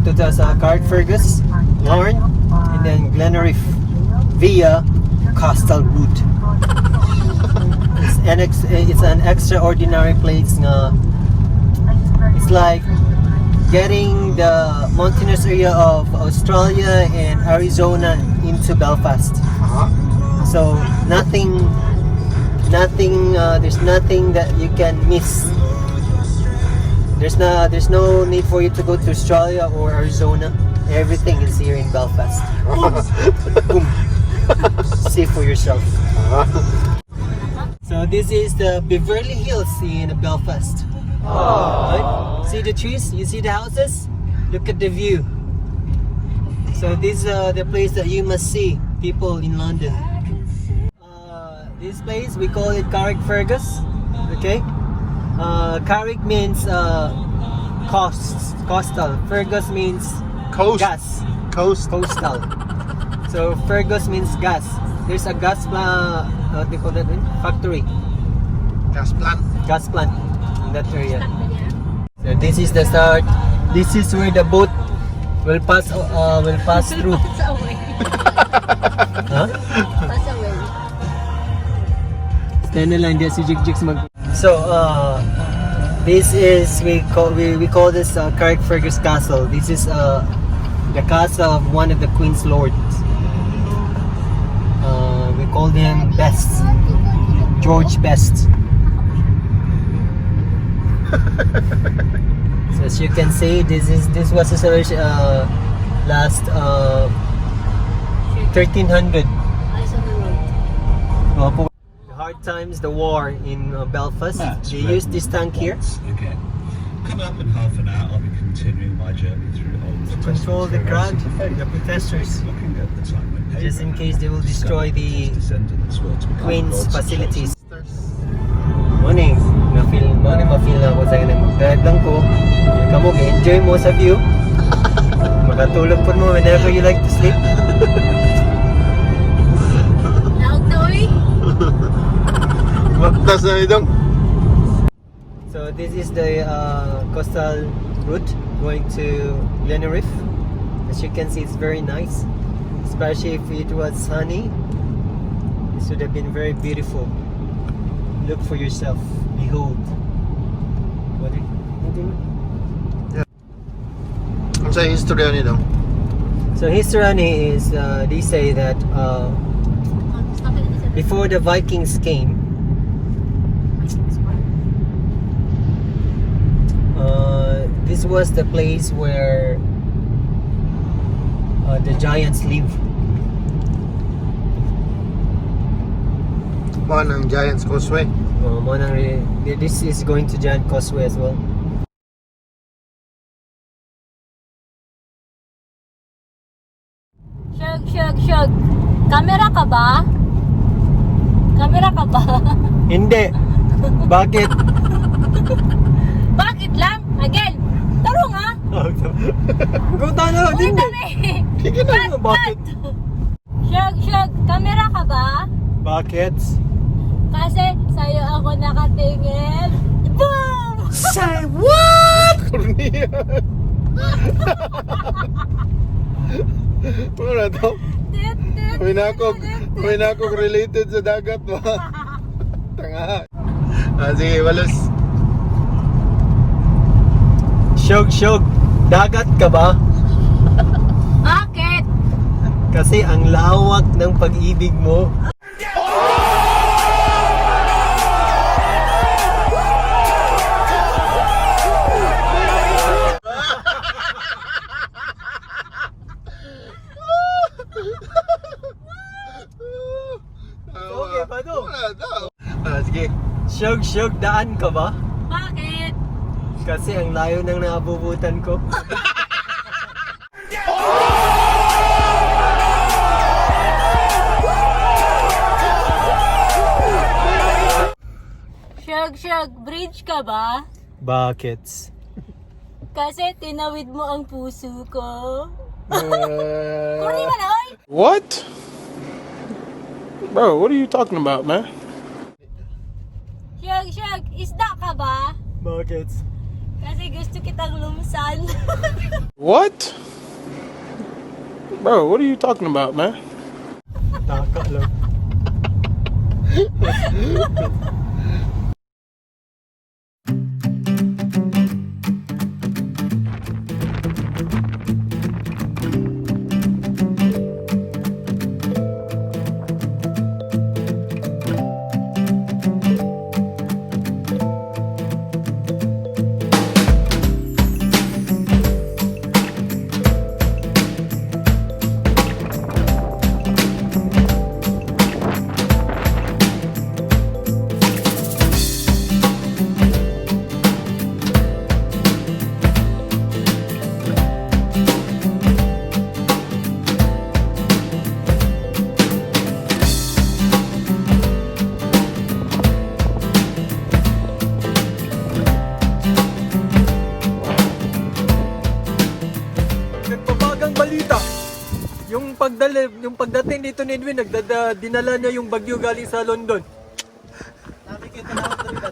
to Carrickfergus, Lorne, and then Glenriffe via Coastal route. It's an extraordinary place. It's like getting the mountainous area of Australia and Arizona into Belfast. So there's nothing that you can miss. There's no need for you to go to Australia or Arizona. Everything is here in Belfast. Boom. See for yourself. So this is the Beverly Hills in Belfast. Right? See the trees? You see the houses? Look at the view. So this is the place that you must see, people in London. This place, we call it Carrickfergus. Okay? Carrick means coastal. Fergus means gas. Coastal. So Fergus means gas. There's a gas what do you call that? Factory. Gas plant in that area. So this is the start. This is where the boat will pass through. Pass away. Huh? Pass away. Stand na lang diyan si Jigs mag. So this is we call this Carrickfergus Castle. This is the castle of one of the Queen's Lords. We call him Best, George Best. So as you can see, this was his last 1300. The hard times, the war in Belfast. They used this tank here. Again. Coming up in half an hour, I'll be continuing my journey through old To control the crowd, the protesters, looking at the time when just in case they will destroy the Queen's facilities. Morning, ma-feel na ako sa'yo na mag-drive lang ko. Kamu, enjoy mo sa view. Makatulog po mo whenever you like to sleep. So this is the coastal route going to Glenriffe. As you can see, it's very nice, especially if it was sunny. This would have been very beautiful. Look for yourself. Behold. What do you Ang sa history nito? So history is they say that before the Vikings came, this was the place where the giants live. Ang Giant's Causeway. This is going to Giant Causeway as well. Shug. Camera ka ba? Hindi. Bakit? Bakit lang? Again. Taro nga. Kung talo, hindi. Sige na, Bakit? Shug, camera ka ba? Bakit? Kasi sa'yo ako nakatingin. Boom! Say what? Wala to. May nakog related sa dagat ba? Tanga. Sige, walos. Shug, dagat ka ba? Bakit? Kasi ang lawak ng pag-ibig mo. Okay ba to? Sige. Shug, daan ka ba? Bakit? Kasi ang layo ng naabubutan ko. Shug, bridge ka ba? Bakit? Kasi tinawid mo ang puso ko. Kuri mo na, oy! What? Bro, what are you talking about, man? Shug, isda ka ba? Bakit? Kasi gusto kitang lumsan. What? Bro, what are you talking about, man? Taka lang. Nagpabagang balita. Yung pagdating dito ni Edwin, dinala niya yung bagyo galing sa London. Nakikita na ako dito,